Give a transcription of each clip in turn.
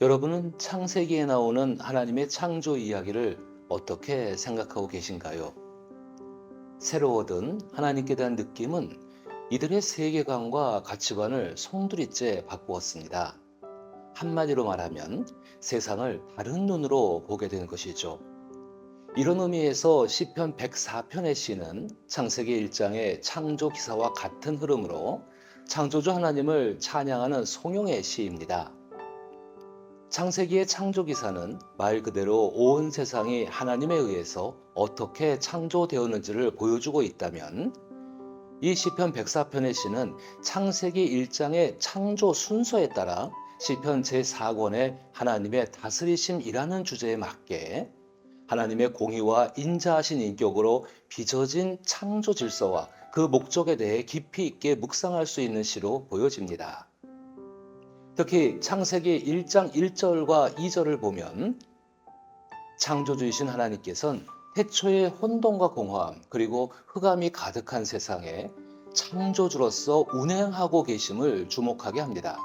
여러분은 창세기에 나오는 하나님의 창조 이야기를 어떻게 생각하고 계신가요? 새로 얻은 하나님께 대한 느낌은 이들의 세계관과 가치관을 송두리째 바꾸었습니다. 한마디로 말하면 세상을 다른 눈으로 보게 되는 것이죠. 이런 의미에서 시편 104편의 시는 창세기 1장의 창조 기사와 같은 흐름으로 창조주 하나님을 찬양하는 송영의 시입니다. 창세기의 창조 기사는 말 그대로 온 세상이 하나님에 의해서 어떻게 창조되었는지를 보여주고 있다면, 이 시편 104편의 시는 창세기 1장의 창조 순서에 따라 시편 제4권의 하나님의 다스리심이라는 주제에 맞게 하나님의 공의와 인자하신 인격으로 빚어진 창조 질서와 그 목적에 대해 깊이 있게 묵상할 수 있는 시로 보여집니다. 특히 창세기 1장 1절과 2절을 보면 창조주이신 하나님께서는 태초의 혼돈과 공허함 그리고 흑암이 가득한 세상에 창조주로서 운행하고 계심을 주목하게 합니다.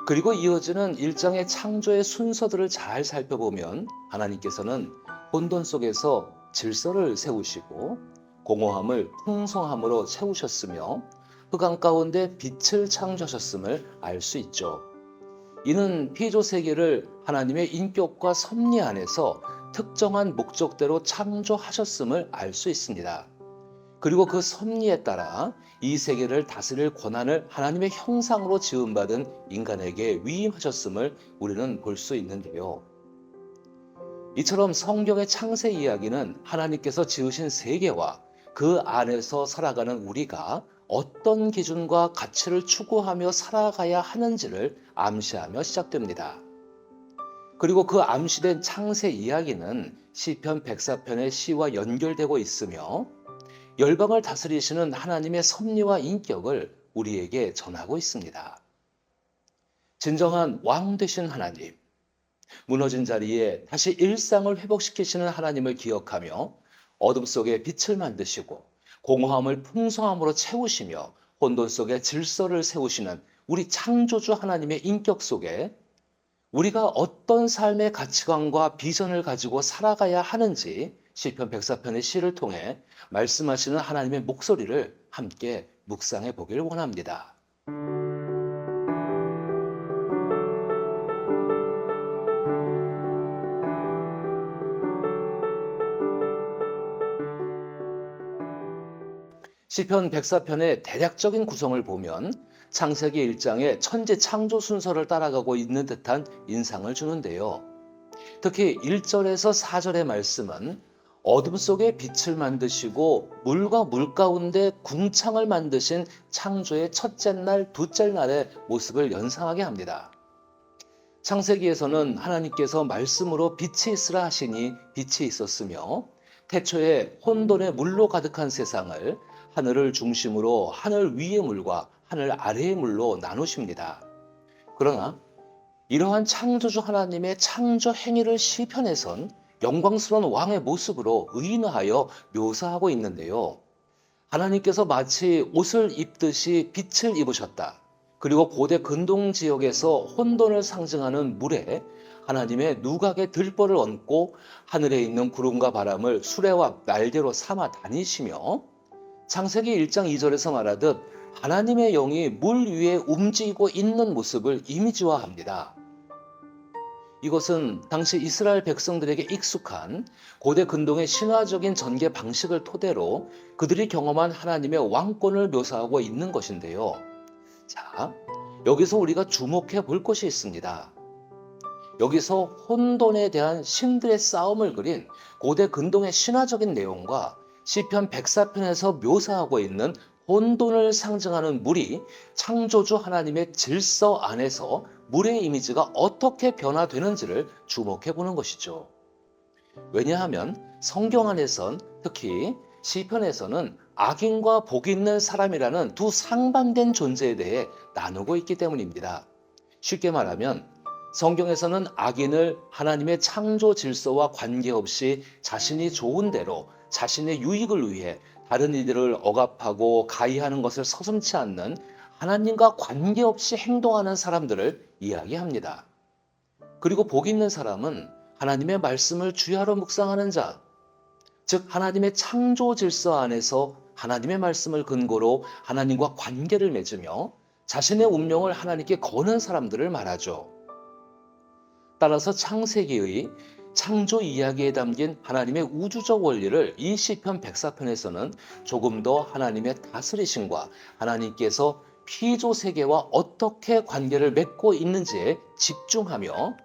그리고 이어지는 1장의 창조의 순서들을 잘 살펴보면 하나님께서는 혼돈 속에서 질서를 세우시고 공허함을 풍성함으로 채우셨으며 흑암 가운데 빛을 창조하셨음을 알 수 있죠. 이는 피조 세계를 하나님의 인격과 섭리 안에서 특정한 목적대로 창조하셨음을 알 수 있습니다. 그리고 그 섭리에 따라 이 세계를 다스릴 권한을 하나님의 형상으로 지음받은 인간에게 위임하셨음을 우리는 볼 수 있는데요. 이처럼 성경의 창세 이야기는 하나님께서 지으신 세계와 그 안에서 살아가는 우리가 어떤 기준과 가치를 추구하며 살아가야 하는지를 암시하며 시작됩니다. 그리고 그 암시된 창세 이야기는 시편 104편의 시와 연결되고 있으며 열방을 다스리시는 하나님의 섭리와 인격을 우리에게 전하고 있습니다. 진정한 왕 되신 하나님, 무너진 자리에 다시 일상을 회복시키시는 하나님을 기억하며 어둠 속에 빛을 만드시고 공허함을 풍성함으로 채우시며 혼돈 속에 질서를 세우시는 우리 창조주 하나님의 인격 속에 우리가 어떤 삶의 가치관과 비전을 가지고 살아가야 하는지 시편 104편의 시를 통해 말씀하시는 하나님의 목소리를 함께 묵상해 보길 원합니다. 시편 104편의 대략적인 구성을 보면 창세기 1장의 천지 창조 순서를 따라가고 있는 듯한 인상을 주는데요. 특히 1절에서 4절의 말씀은 어둠 속에 빛을 만드시고 물과 물 가운데 궁창을 만드신 창조의 첫째 날, 둘째 날의 모습을 연상하게 합니다. 창세기에서는 하나님께서 말씀으로 빛이 있으라 하시니 빛이 있었으며 태초에 혼돈의 물로 가득한 세상을 하늘을 중심으로 하늘 위의 물과 하늘 아래의 물로 나누십니다. 그러나 이러한 창조주 하나님의 창조 행위를 시편에선 영광스러운 왕의 모습으로 의인화하여 묘사하고 있는데요. 하나님께서 마치 옷을 입듯이 빛을 입으셨다. 그리고 고대 근동 지역에서 혼돈을 상징하는 물에 하나님의 누각의 들보를 얹고 하늘에 있는 구름과 바람을 수레와 날개로 삼아 다니시며 창세기 1장 2절에서 말하듯 하나님의 영이 물 위에 움직이고 있는 모습을 이미지화합니다. 이것은 당시 이스라엘 백성들에게 익숙한 고대 근동의 신화적인 전개 방식을 토대로 그들이 경험한 하나님의 왕권을 묘사하고 있는 것인데요. 자, 여기서 우리가 주목해 볼 것이 있습니다. 여기서 혼돈에 대한 신들의 싸움을 그린 고대 근동의 신화적인 내용과 시편 104편에서 묘사하고 있는 혼돈을 상징하는 물이 창조주 하나님의 질서 안에서 물의 이미지가 어떻게 변화되는지를 주목해 보는 것이죠. 왜냐하면 성경 안에선 특히 시편에서는 악인과 복 있는 사람이라는 두 상반된 존재에 대해 나누고 있기 때문입니다. 쉽게 말하면 성경에서는 악인을 하나님의 창조 질서와 관계없이 자신이 좋은 대로 자신의 유익을 위해 다른 이들을 억압하고 가해하는 것을 서슴지 않는 하나님과 관계없이 행동하는 사람들을 이야기합니다. 그리고 복 있는 사람은 하나님의 말씀을 주야로 묵상하는 자, 즉 하나님의 창조 질서 안에서 하나님의 말씀을 근거로 하나님과 관계를 맺으며 자신의 운명을 하나님께 거는 사람들을 말하죠. 따라서 창세기의 창조 이야기에 담긴 하나님의 우주적 원리를 이 시편 104편에서는 조금 더 하나님의 다스리심과 하나님께서 피조 세계와 어떻게 관계를 맺고 있는지에 집중하며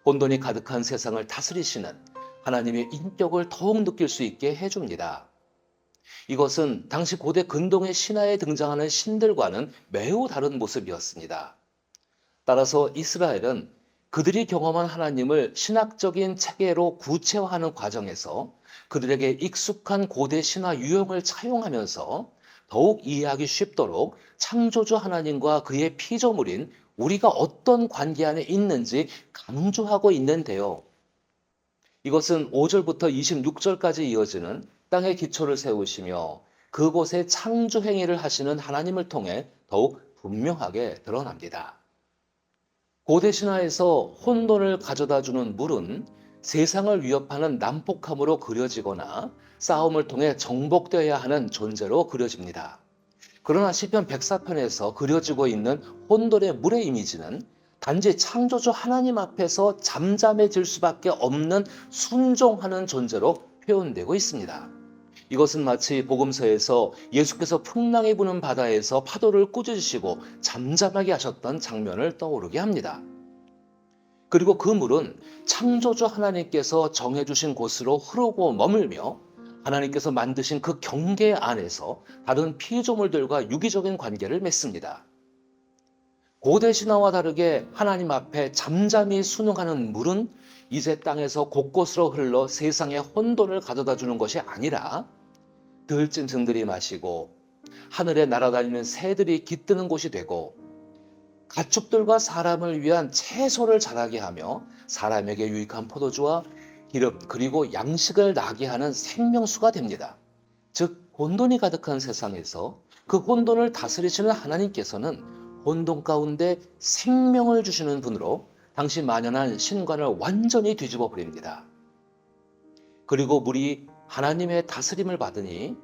혼돈이 가득한 세상을 다스리시는 하나님의 인격을 더욱 느낄 수 있게 해줍니다. 이것은 당시 고대 근동의 신화에 등장하는 신들과는 매우 다른 모습이었습니다. 따라서 이스라엘은 그들이 경험한 하나님을 신학적인 체계로 구체화하는 과정에서 그들에게 익숙한 고대 신화 유형을 차용하면서 더욱 이해하기 쉽도록 창조주 하나님과 그의 피조물인 우리가 어떤 관계 안에 있는지 강조하고 있는데요. 이것은 5절부터 26절까지 이어지는 땅의 기초를 세우시며 그곳에 창조 행위를 하시는 하나님을 통해 더욱 분명하게 드러납니다. 고대 신화에서 혼돈을 가져다주는 물은 세상을 위협하는 난폭함으로 그려지거나 싸움을 통해 정복되어야 하는 존재로 그려집니다. 그러나 시편 104편에서 그려지고 있는 혼돈의 물의 이미지는 단지 창조주 하나님 앞에서 잠잠해질 수밖에 없는 순종하는 존재로 표현되고 있습니다. 이것은 마치 복음서에서 예수께서 풍랑이 부는 바다에서 파도를 꾸짖으시고 잠잠하게 하셨던 장면을 떠오르게 합니다. 그리고 그 물은 창조주 하나님께서 정해주신 곳으로 흐르고 머물며 하나님께서 만드신 그 경계 안에서 다른 피조물들과 유기적인 관계를 맺습니다. 고대 신화와 다르게 하나님 앞에 잠잠히 순응하는 물은 이제 땅에서 곳곳으로 흘러 세상에 혼돈을 가져다 주는 것이 아니라 들짐승들이 마시고 하늘에 날아다니는 새들이 깃드는 곳이 되고 가축들과 사람을 위한 채소를 자라게 하며 사람에게 유익한 포도주와 기름 그리고 양식을 나게 하는 생명수가 됩니다. 즉 혼돈이 가득한 세상에서 그 혼돈을 다스리시는 하나님께서는 혼돈 가운데 생명을 주시는 분으로 당시 만연한 신관을 완전히 뒤집어 버립니다. 그리고 물이 하나님의 다스림을 받으니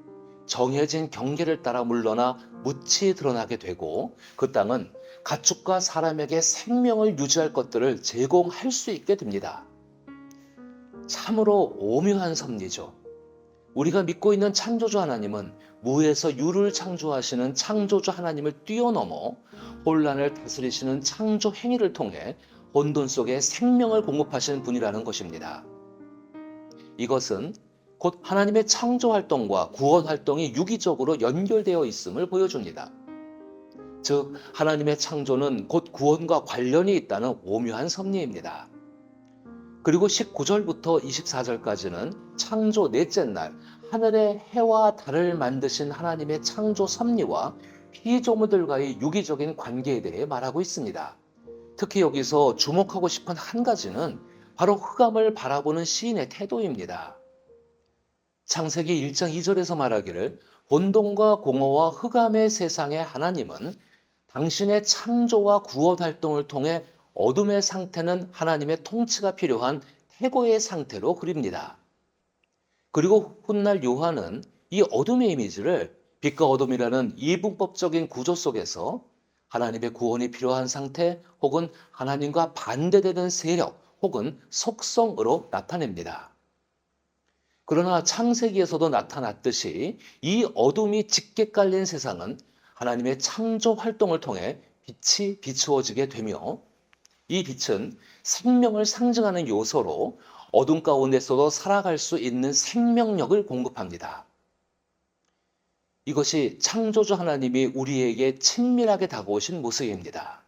정해진 경계를 따라 물러나 묻히 드러나게 되고 그 땅은 가축과 사람에게 생명을 유지할 것들을 제공할 수 있게 됩니다. 참으로 오묘한 섭리죠. 우리가 믿고 있는 창조주 하나님은 무에서 유를 창조하시는 창조주 하나님을 뛰어넘어 혼란을 다스리시는 창조 행위를 통해 혼돈 속에 생명을 공급하시는 분이라는 것입니다. 이것은 곧 하나님의 창조 활동과 구원 활동이 유기적으로 연결되어 있음을 보여줍니다. 즉 하나님의 창조는 곧 구원과 관련이 있다는 오묘한 섭리입니다. 그리고 19절부터 24절까지는 창조 넷째 날 하늘의 해와 달을 만드신 하나님의 창조 섭리와 피조물들과의 유기적인 관계에 대해 말하고 있습니다. 특히 여기서 주목하고 싶은 한 가지는 바로 흑암을 바라보는 시인의 태도입니다. 창세기 1장 2절에서 말하기를 혼돈과 공허와 흑암의 세상의 하나님은 당신의 창조와 구원 활동을 통해 어둠의 상태는 하나님의 통치가 필요한 태고의 상태로 그립니다. 그리고 훗날 요한은 이 어둠의 이미지를 빛과 어둠이라는 이분법적인 구조 속에서 하나님의 구원이 필요한 상태 혹은 하나님과 반대되는 세력 혹은 속성으로 나타냅니다. 그러나 창세기에서도 나타났듯이 이 어둠이 짙게 깔린 세상은 하나님의 창조 활동을 통해 빛이 비추어지게 되며 이 빛은 생명을 상징하는 요소로 어둠 가운데서도 살아갈 수 있는 생명력을 공급합니다. 이것이 창조주 하나님이 우리에게 친밀하게 다가오신 모습입니다.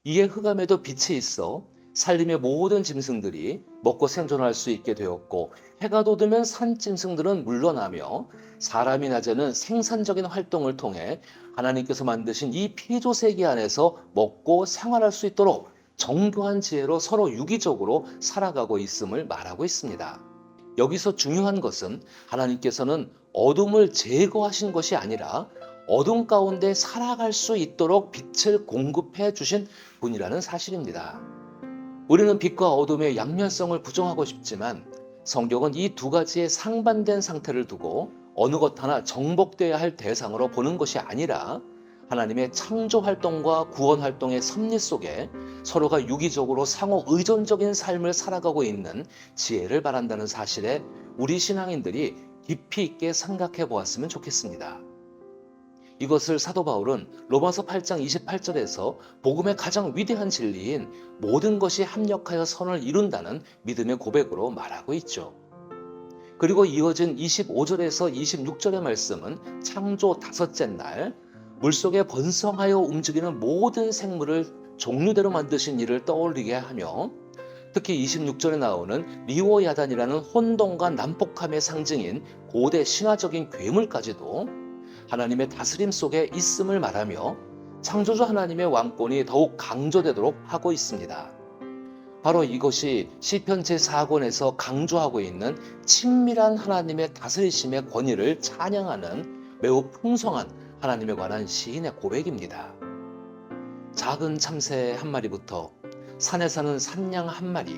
이에 흑암에도 빛이 있어 산림의 모든 짐승들이 먹고 생존할 수 있게 되었고 해가 돋으면 산짐승들은 물러나며 사람이 낮에는 생산적인 활동을 통해 하나님께서 만드신 이 피조세계 안에서 먹고 생활할 수 있도록 정교한 지혜로 서로 유기적으로 살아가고 있음을 말하고 있습니다. 여기서 중요한 것은 하나님께서는 어둠을 제거하신 것이 아니라 어둠 가운데 살아갈 수 있도록 빛을 공급해 주신 분이라는 사실입니다. 우리는 빛과 어둠의 양면성을 부정하고 싶지만 성경은 이 두 가지의 상반된 상태를 두고 어느 것 하나 정복되어야 할 대상으로 보는 것이 아니라 하나님의 창조 활동과 구원 활동의 섭리 속에 서로가 유기적으로 상호 의존적인 삶을 살아가고 있는 지혜를 바란다는 사실에 우리 신앙인들이 깊이 있게 생각해 보았으면 좋겠습니다. 이것을 사도 바울은 로마서 8장 28절에서 복음의 가장 위대한 진리인 모든 것이 합력하여 선을 이룬다는 믿음의 고백으로 말하고 있죠. 그리고 이어진 25절에서 26절의 말씀은 창조 다섯째 날 물속에 번성하여 움직이는 모든 생물을 종류대로 만드신 일을 떠올리게 하며 특히 26절에 나오는 리오야단이라는 혼돈과 난폭함의 상징인 고대 신화적인 괴물까지도 하나님의 다스림 속에 있음을 말하며 창조주 하나님의 왕권이 더욱 강조되도록 하고 있습니다. 바로 이것이 시편 제4권에서 강조하고 있는 친밀한 하나님의 다스리심의 권위를 찬양하는 매우 풍성한 하나님에 관한 시인의 고백입니다. 작은 참새 한 마리부터 산에 사는 산양 한 마리,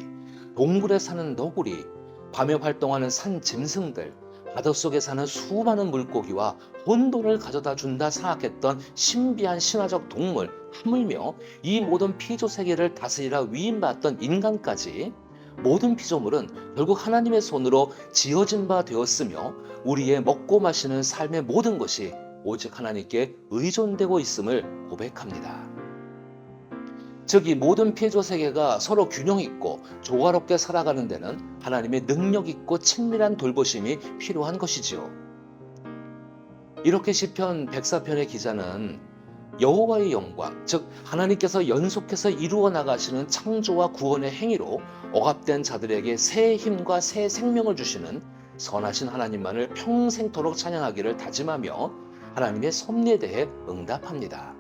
동굴에 사는 너구리, 밤에 활동하는 산 짐승들, 바닷속에 사는 수많은 물고기와 혼돈을 가져다 준다 생각했던 신비한 신화적 동물, 하물며 이 모든 피조 세계를 다스리라 위임받았던 인간까지 모든 피조물은 결국 하나님의 손으로 지어진 바 되었으며 우리의 먹고 마시는 삶의 모든 것이 오직 하나님께 의존되고 있음을 고백합니다. 즉 이 모든 피조 세계가 서로 균형 있고 조화롭게 살아가는 데는 하나님의 능력 있고 친밀한 돌보심이 필요한 것이지요. 이렇게 시편 104편의 기자는 여호와의 영광, 즉 하나님께서 연속해서 이루어 나가시는 창조와 구원의 행위로 억압된 자들에게 새 힘과 새 생명을 주시는 선하신 하나님만을 평생토록 찬양하기를 다짐하며 하나님의 섭리에 대해 응답합니다.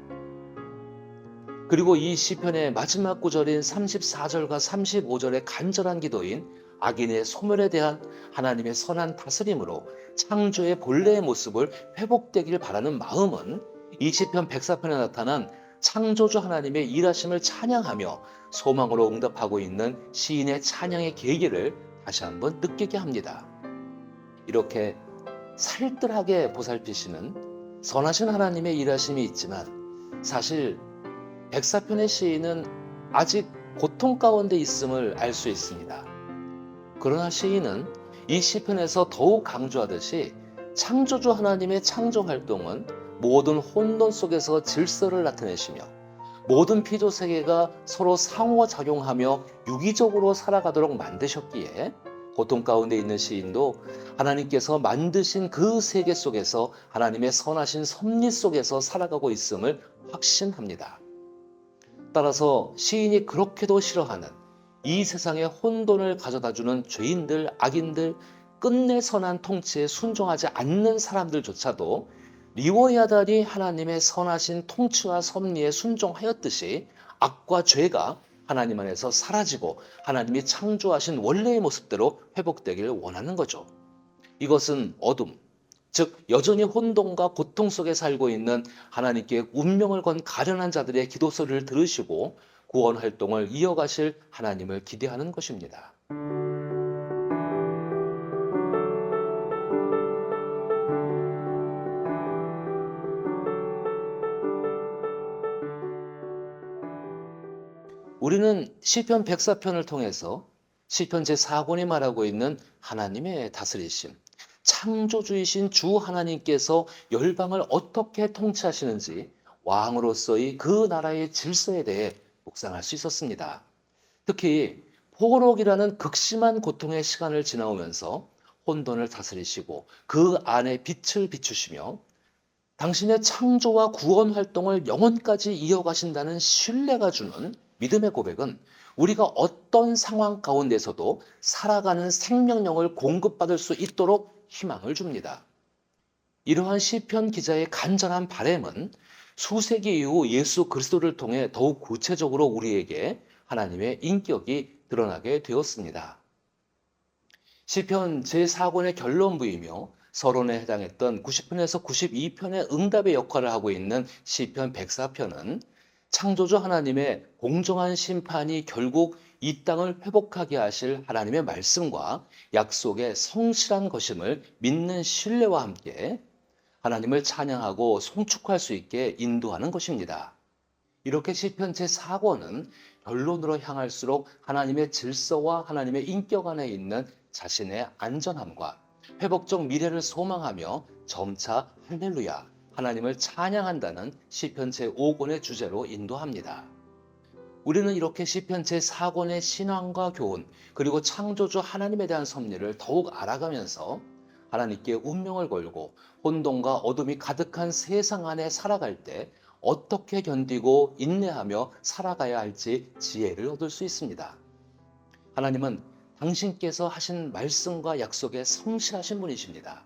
그리고 이 시편의 마지막 구절인 34절과 35절의 간절한 기도인 악인의 소멸에 대한 하나님의 선한 다스림으로 창조의 본래의 모습을 회복되길 바라는 마음은 이 시편 104편에 나타난 창조주 하나님의 일하심을 찬양하며 소망으로 응답하고 있는 시인의 찬양의 계기를 다시 한번 느끼게 합니다. 이렇게 살뜰하게 보살피시는 선하신 하나님의 일하심이 있지만 사실 104편의 시인은 아직 고통 가운데 있음을 알 수 있습니다. 그러나 시인은 이 시편에서 더욱 강조하듯이 창조주 하나님의 창조 활동은 모든 혼돈 속에서 질서를 나타내시며 모든 피조 세계가 서로 상호작용하며 유기적으로 살아가도록 만드셨기에 고통 가운데 있는 시인도 하나님께서 만드신 그 세계 속에서 하나님의 선하신 섭리 속에서 살아가고 있음을 확신합니다. 따라서 시인이 그렇게도 싫어하는 이 세상의 혼돈을 가져다주는 죄인들, 악인들, 끝내 선한 통치에 순종하지 않는 사람들조차도 리워야단이 하나님의 선하신 통치와 섭리에 순종하였듯이 악과 죄가 하나님 안에서 사라지고 하나님이 창조하신 원래의 모습대로 회복되길 원하는 거죠. 이것은 어둠, 즉 여전히 혼돈과 고통 속에 살고 있는 하나님께 운명을 건 가련한 자들의 기도 소리를 들으시고 구원 활동을 이어가실 하나님을 기대하는 것입니다. 우리는 시편 104편을 통해서 시편 제4권이 말하고 있는 하나님의 다스리심, 창조주이신 주 하나님께서 열방을 어떻게 통치하시는지 왕으로서의 그 나라의 질서에 대해 묵상할 수 있었습니다. 특히 포로기라는 극심한 고통의 시간을 지나오면서 혼돈을 다스리시고 그 안에 빛을 비추시며 당신의 창조와 구원 활동을 영원까지 이어가신다는 신뢰가 주는 믿음의 고백은 우리가 어떤 상황 가운데서도 살아가는 생명력을 공급받을 수 있도록 희망을 줍니다. 이러한 시편 기자의 간절한 바람은 수세기 이후 예수 그리스도를 통해 더욱 구체적으로 우리에게 하나님의 인격이 드러나게 되었습니다. 시편 제4권의 결론부이며 서론에 해당했던 90편에서 92편의 응답의 역할을 하고 있는 시편 104편은 창조주 하나님의 공정한 심판이 결국 이 땅을 회복하게 하실 하나님의 말씀과 약속의 성실한 것임을 믿는 신뢰와 함께 하나님을 찬양하고 송축할 수 있게 인도하는 것입니다. 이렇게 시편 제4권은 결론으로 향할수록 하나님의 질서와 하나님의 인격 안에 있는 자신의 안전함과 회복적 미래를 소망하며 점차 할렐루야 하나님을 찬양한다는 시편 제5권의 주제로 인도합니다. 우리는 이렇게 시편 제4권의 신앙과 교훈 그리고 창조주 하나님에 대한 섭리를 더욱 알아가면서 하나님께 운명을 걸고 혼돈과 어둠이 가득한 세상 안에 살아갈 때 어떻게 견디고 인내하며 살아가야 할지 지혜를 얻을 수 있습니다. 하나님은 당신께서 하신 말씀과 약속에 성실하신 분이십니다.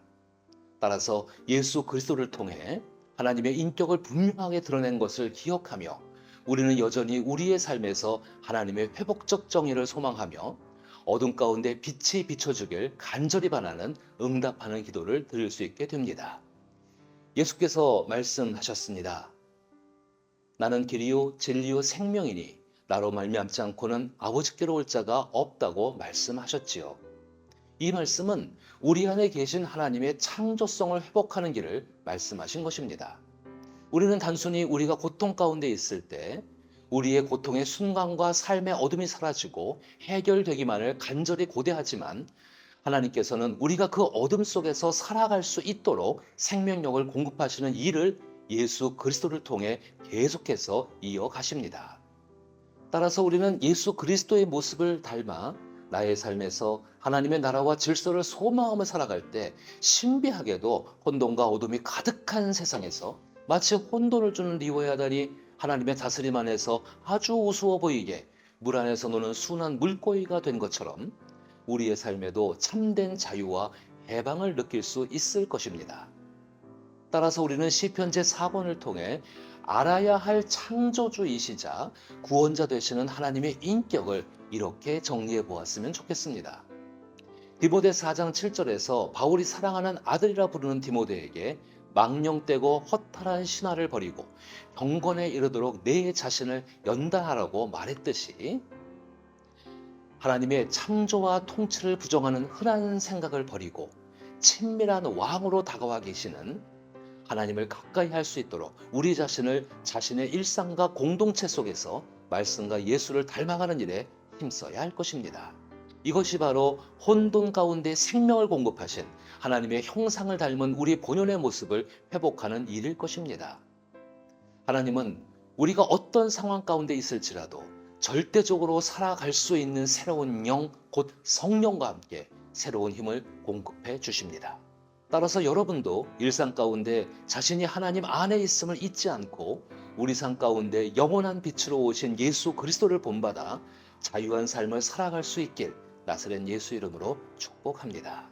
따라서 예수 그리스도를 통해 하나님의 인격을 분명하게 드러낸 것을 기억하며 우리는 여전히 우리의 삶에서 하나님의 회복적 정의를 소망하며 어둠 가운데 빛이 비춰주길 간절히 바라는 응답하는 기도를 드릴 수 있게 됩니다. 예수께서 말씀하셨습니다. 나는 길이요 진리요 생명이니 나로 말미암지 않고는 아버지께로 올 자가 없다고 말씀하셨지요. 이 말씀은 우리 안에 계신 하나님의 창조성을 회복하는 길을 말씀하신 것입니다. 우리는 단순히 우리가 고통 가운데 있을 때 우리의 고통의 순간과 삶의 어둠이 사라지고 해결되기만을 간절히 고대하지만 하나님께서는 우리가 그 어둠 속에서 살아갈 수 있도록 생명력을 공급하시는 일을 예수 그리스도를 통해 계속해서 이어가십니다. 따라서 우리는 예수 그리스도의 모습을 닮아 나의 삶에서 하나님의 나라와 질서를 소망하며 살아갈 때 신비하게도 혼돈과 어둠이 가득한 세상에서 마치 혼돈을 주는 리워야단이 하나님의 다스림 안에서 아주 우스워 보이게 물 안에서 노는 순한 물고기가 된 것처럼 우리의 삶에도 참된 자유와 해방을 느낄 수 있을 것입니다. 따라서 우리는 시편 제4권을 통해 알아야 할 창조주이시자 구원자 되시는 하나님의 인격을 이렇게 정리해 보았으면 좋겠습니다. 디모데 4장 7절에서 바울이 사랑하는 아들이라 부르는 디모데에게 망령되고 허탈한 신화를 버리고 경건에 이르도록 내 자신을 연단하라고 말했듯이 하나님의 창조와 통치를 부정하는 흔한 생각을 버리고 친밀한 왕으로 다가와 계시는 하나님을 가까이 할 수 있도록 우리 자신을 자신의 일상과 공동체 속에서 말씀과 예수를 닮아가는 일에 힘써야 할 것입니다. 이것이 바로 혼돈 가운데 생명을 공급하신 하나님의 형상을 닮은 우리 본연의 모습을 회복하는 일일 것입니다. 하나님은 우리가 어떤 상황 가운데 있을지라도 절대적으로 살아갈 수 있는 새로운 영, 곧 성령과 함께 새로운 힘을 공급해 주십니다. 따라서 여러분도 일상 가운데 자신이 하나님 안에 있음을 잊지 않고 우리 삶 가운데 영원한 빛으로 오신 예수 그리스도를 본받아 자유한 삶을 살아갈 수 있길 나사렛 예수 이름으로 축복합니다.